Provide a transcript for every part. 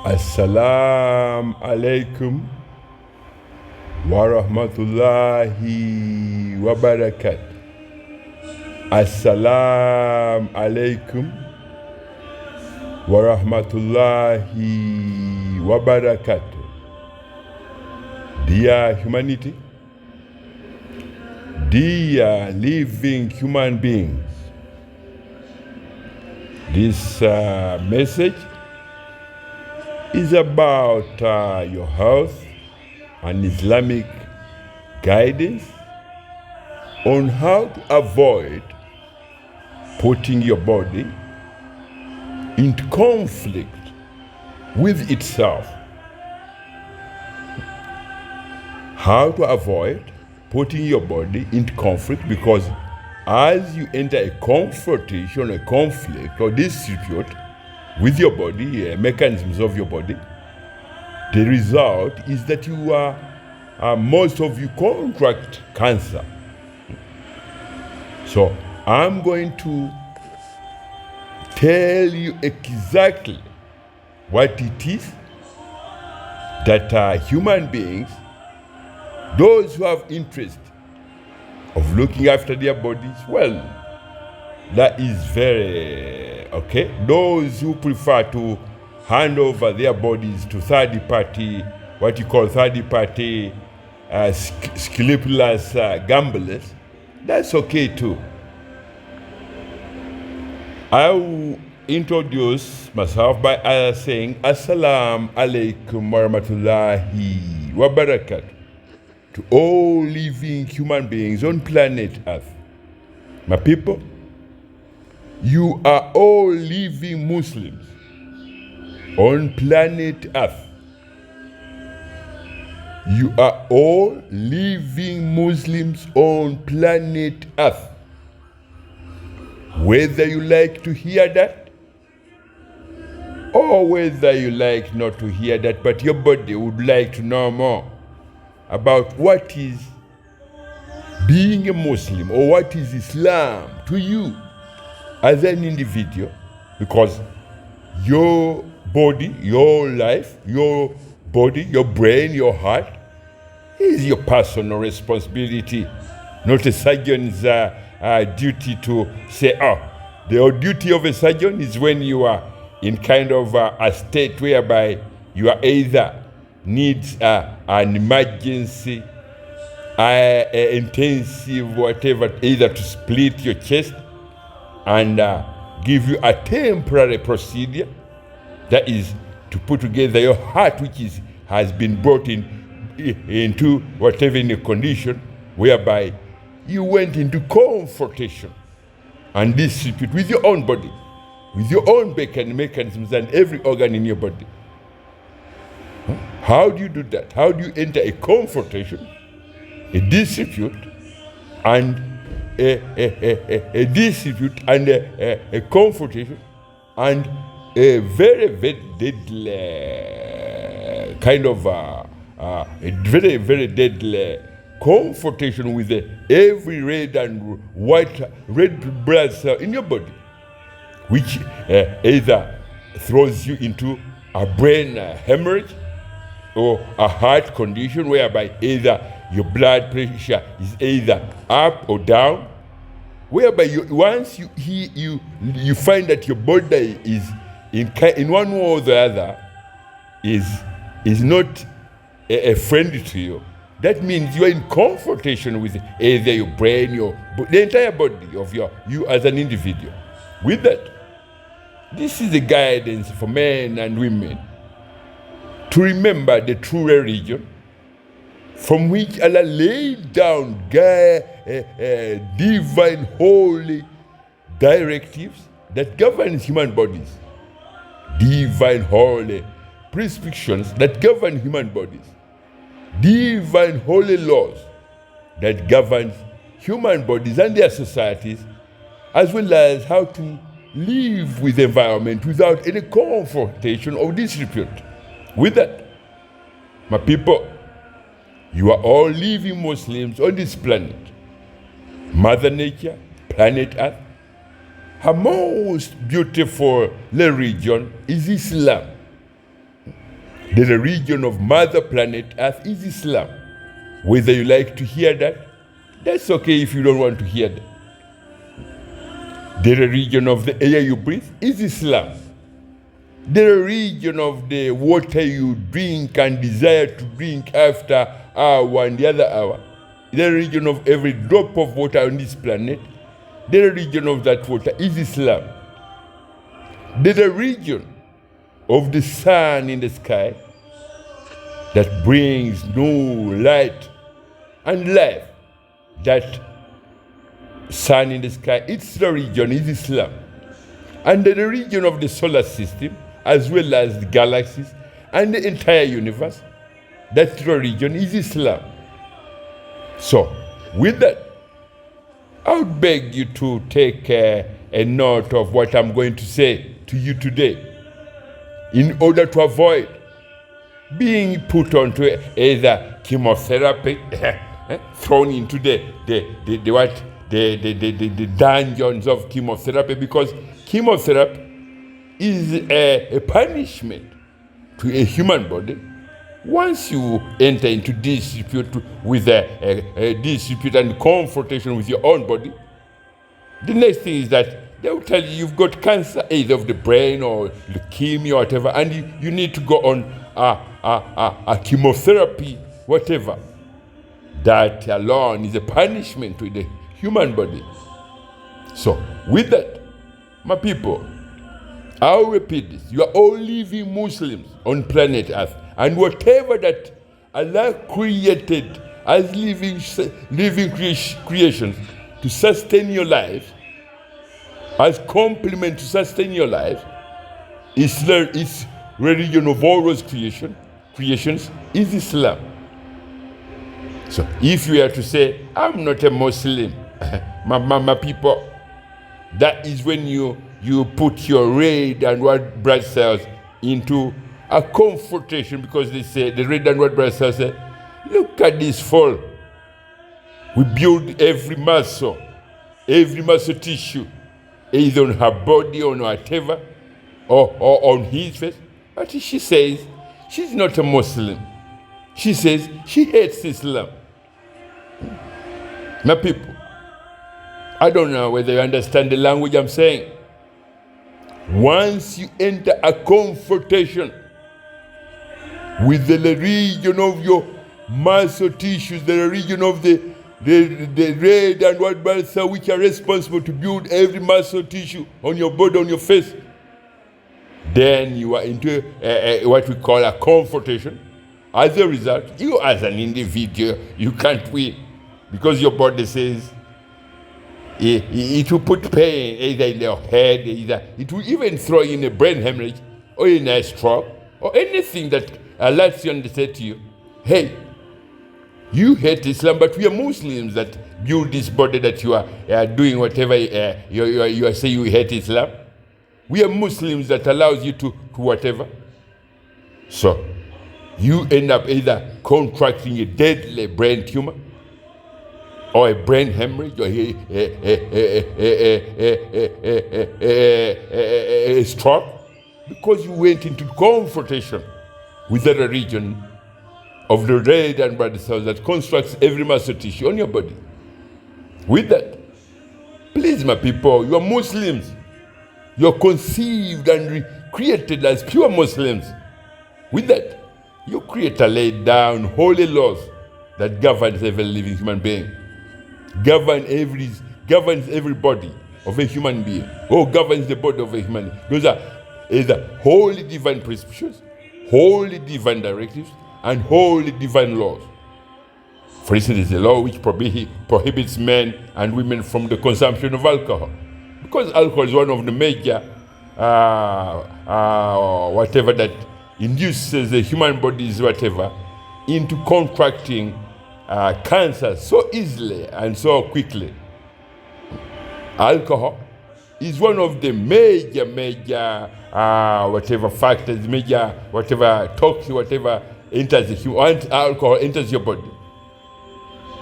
Assalamu alaikum wa rahmatullahi wa barakatuh. Assalamu alaikum wa rahmatullahi wa barakatuh. Dear humanity, dear living human beings, this message is about your health and Islamic guidance on how to avoid putting your body into conflict with itself. How to avoid putting your body into conflict, because as you enter a confrontation, a conflict or dispute with your body, mechanisms of your body, the result is that you are, most of you contract cancer. So I'm going to tell you exactly what it is that human beings, those who have interest of looking after their bodies, well, that is very okay. Those who prefer to hand over their bodies to third party, what you call third party scrupulous gamblers, that's okay too. I will introduce myself by saying Assalamu alaikum wa rahmatullahi wa barakatuh to all living human beings on planet Earth. My people, you are all living Muslims on planet Earth. You are all living Muslims on planet Earth. Whether you like to hear that or whether you like not to hear that, but your body would like to know more about what is being a Muslim or what is Islam to you as an individual, because your body, your life, your body, your brain, your heart is your personal responsibility, not a surgeon's duty to say, the duty of a surgeon is when you are in kind of a state whereby you are either needs an emergency, intensive, whatever, either to split your chest and give you a temporary procedure, that is to put together your heart, which has been brought into whatever in a condition whereby you went into confrontation and dispute with your own body, with your own mechanisms and every organ in your body. How do you do that? How do you enter a confrontation, a dispute, and a dispute and a confrontation, and a very, very deadly kind of a very, very deadly confrontation with every red and red blood cell in your body, which either throws you into a brain hemorrhage or a heart condition whereby either your blood pressure is either up or down, whereby once you find that your body is in one way or the other is not a friend to you, that means you are in confrontation with either your brain, the entire body of you as an individual. With that, this is the guidance for men and women to remember the true religion from which Allah laid down divine holy directives that govern human bodies, divine holy prescriptions that govern human bodies, divine holy laws that govern human bodies and their societies, as well as how to live with the environment without any confrontation or disrepute. With that, my people, you are all living Muslims on this planet. Mother Nature, planet Earth, her most beautiful religion is Islam. The religion of Mother Planet Earth is Islam. Whether you like to hear that, that's okay if you don't want to hear that. The religion of the air you breathe is Islam. The religion of the water you drink and desire to drink after hour and the other hour, the religion of every drop of water on this planet, the religion of that water is Islam. The religion of the sun in the sky that brings no light and life, that sun in the sky, its religion is Islam. And the religion of the solar system, as well as the galaxies and the entire universe, that religion is Islam. So, with that, I would beg you to take a note of what I'm going to say to you today, in order to avoid being put onto either chemotherapy, thrown into the dungeons of chemotherapy, because chemotherapy is a punishment to a human body. Once you enter into dispute with a dispute and confrontation with your own body, the next thing is that they will tell you you've got cancer, either of the brain or leukemia or whatever, and you need to go on a chemotherapy, whatever. That alone is a punishment to the human body. So, with that, my people, I'll repeat this. You are all living Muslims on planet Earth. And whatever that Allah created as living creations to sustain your life, as complement to sustain your life, is religion of all those creations is Islam. So if you are to say, I'm not a Muslim, my people, that is when you put your red and white blood cells into a confrontation, because they say, the red and white blood cells say, look at this fall. We build every muscle tissue, either on her body or whatever, or on his face. But she says she's not a Muslim. She says she hates Islam. My people, I don't know whether you understand the language I'm saying. Once you enter a confrontation with the region of your muscle tissues, the region of the red and white blood cells, which are responsible to build every muscle tissue on your body, on your face, then you are into what we call a confrontation. As a result, you as an individual, you can't win, because your body says it will put pain either in your head, either it will even throw in a brain hemorrhage or in a stroke or anything that lets you understand to you, hey, you hate Islam, but we are Muslims that build this body that you are doing whatever you are saying you hate Islam. We are Muslims that allows you to whatever. So you end up either contracting a deadly brain tumor or a brain hemorrhage or a stroke, because you went into confrontation with the region of the red and blood cells that constructs every muscle tissue on your body. With that, please, my people, you are Muslims. You are conceived and created as pure Muslims. With that, your Creator laid down holy laws that governs every living human being, governs every body of a human being, or governs the body of a human being. Those are either holy divine prescriptions, holy divine directives, and holy divine laws. For instance, the law which prohibits men and women from the consumption of alcohol, because alcohol is one of the major whatever that induces the human bodies whatever into contracting cancer so easily and so quickly. Alcohol is one of the major whatever factors, major whatever toxin, whatever enters the human, once alcohol enters your body.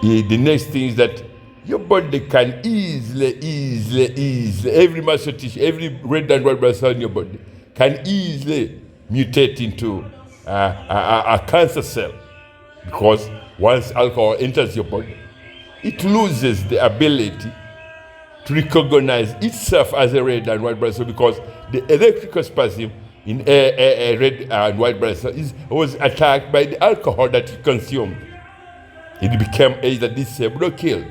The next thing is that your body can easily, every muscle tissue, every red and white blood cell in your body can easily mutate into a cancer cell, because once alcohol enters your body, it loses the ability to recognize itself as a red and white blood cell, because the electrical spasm in a red and white blood cell was attacked by the alcohol that it consumed. It became either disabled or killed.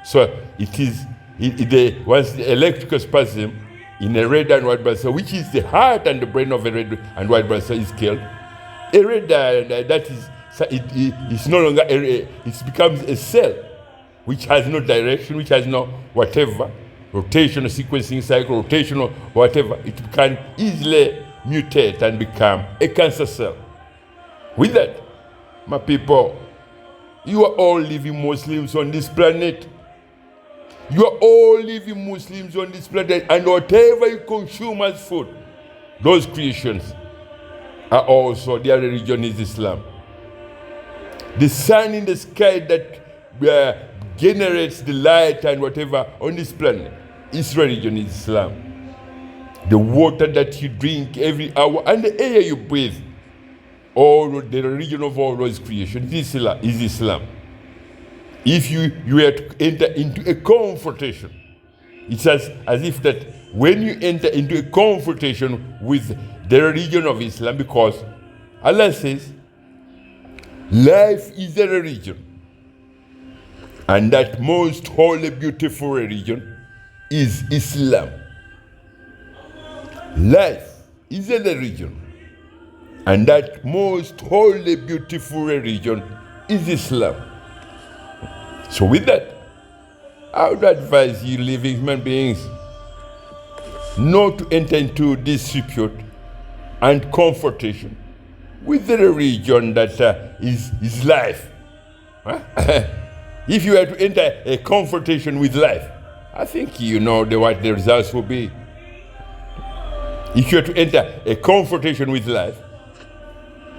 So once the electrical spasm in a red and white blood cell, which is the heart and the brain of a red and white blood cell, is killed, a red it's no longer it becomes a cell which has no direction, which has no whatever rotational sequencing cycle, rotational whatever. It can easily mutate and become a cancer cell. With that, my people, you are all living Muslims on this planet. You are all living Muslims on this planet, and whatever you consume as food, those creations are also, their religion is Islam. The sun in the sky that generates the light and whatever on this planet, its religion is Islam. The water that you drink every hour and the air you breathe, all the religion of all those creations is Islam. If you were to enter into a confrontation, it's as if that when you enter into a confrontation with the religion of Islam, because Allah says, life is a religion, and that most holy, beautiful religion is Islam. Life is a religion, and that most holy, beautiful religion is Islam. So with that, I would advise you living human beings not to enter into dispute and confrontation with the religion that is life. If you were to enter a confrontation with life, I think you know what the results will be. If you were to enter a confrontation with life,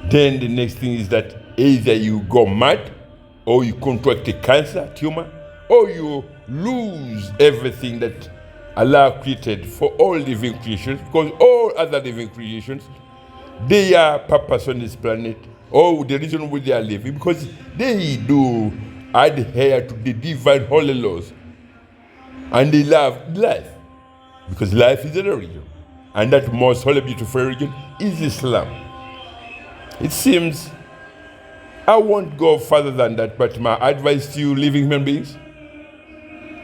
then the next thing is that either you go mad, or you contract a cancer tumor, or you lose everything that Allah created for all living creations, because all other living creations, their purpose on this planet, or the reason why they are living, because they do adhere to the divine holy laws, and they love life, because life is a religion, and that most holy, beautiful religion is Islam. It seems I won't go further than that, but my advice to you living human beings,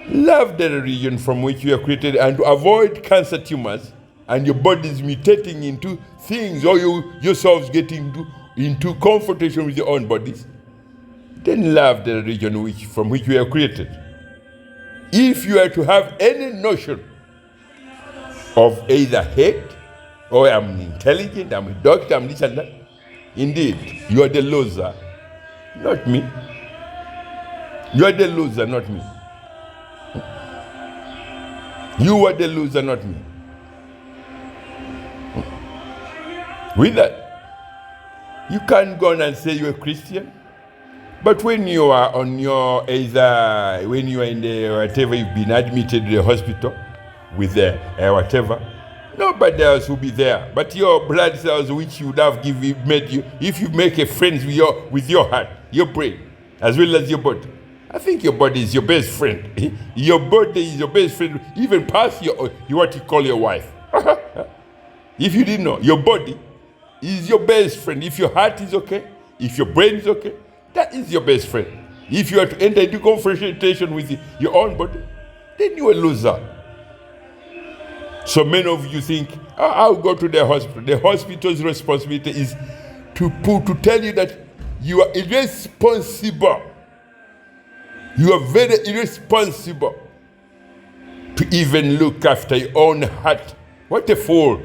love the religion from which you are created, and to avoid cancer tumors and your bodies mutating into things, or you yourselves getting into confrontation with your own bodies. Then love the religion from which you are created. If you are to have any notion of either hate, or I'm intelligent, I'm a doctor, I'm this and that, indeed, you are the loser, not me. You are the loser, not me. You are the loser, not me. With that, you can't go on and say you're a Christian, but when you are on your when you are in the whatever, you've been admitted to the hospital with the whatever, nobody else will be there. But your blood cells, which you would have made you, if you make a friend with your heart, your brain, as well as your body. I think your body is your best friend. Your body is your best friend, even past your what you call your wife. If you didn't know, your body is your best friend. If your heart is okay, if your brain is okay, that is your best friend. If you are to enter into confrontation with your own body, then you are a loser. So many of you think, I'll go to the hospital. The hospital's responsibility is to tell you that you are irresponsible. You are very irresponsible to even look after your own heart. What a fool.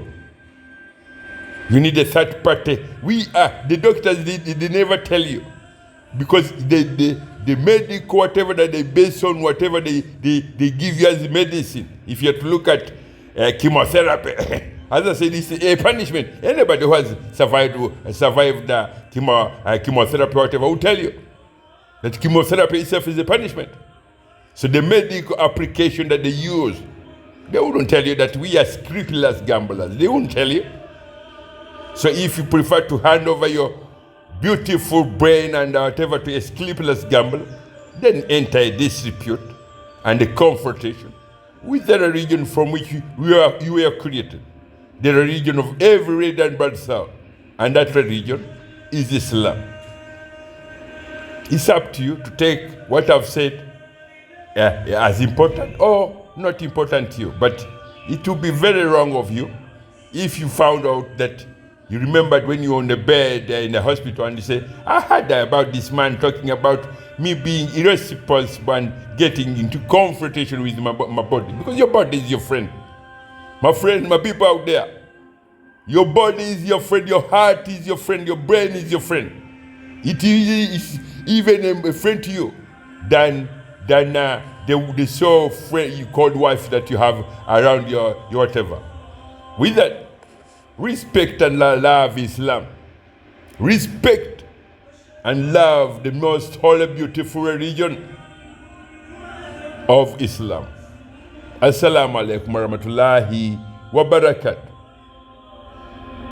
You need a third party. The doctors, they never tell you. Because the medical, whatever that they base on, whatever they give you as medicine. If you have to look at chemotherapy, as I said, it's a punishment. Anybody who has survived chemotherapy, whatever, will tell you that chemotherapy itself is a punishment. So the medical application that they use, they wouldn't tell you that we are scrupulous gamblers. They won't tell you. So if you prefer to hand over your beautiful brain and whatever to a sleepless gamble, then enter a dispute and a confrontation with the religion from which you were created, the religion of every red and blood cell, and that religion is Islam. It's up to you to take what I've said as important or not important to you, but it would be very wrong of you if you found out that you remembered when you were on the bed in the hospital and you say, I heard about this man talking about me being irresponsible and getting into confrontation with my body. Because your body is your friend. My friend, my people out there, your body is your friend, your heart is your friend, your brain is your friend. It is even a friend to you than the soul friend you called wife that you have around your whatever. With that, respect and love Islam. Respect and love the most holy, beautiful religion of Islam. Assalamu alaikum warahmatullahi wabarakatuh.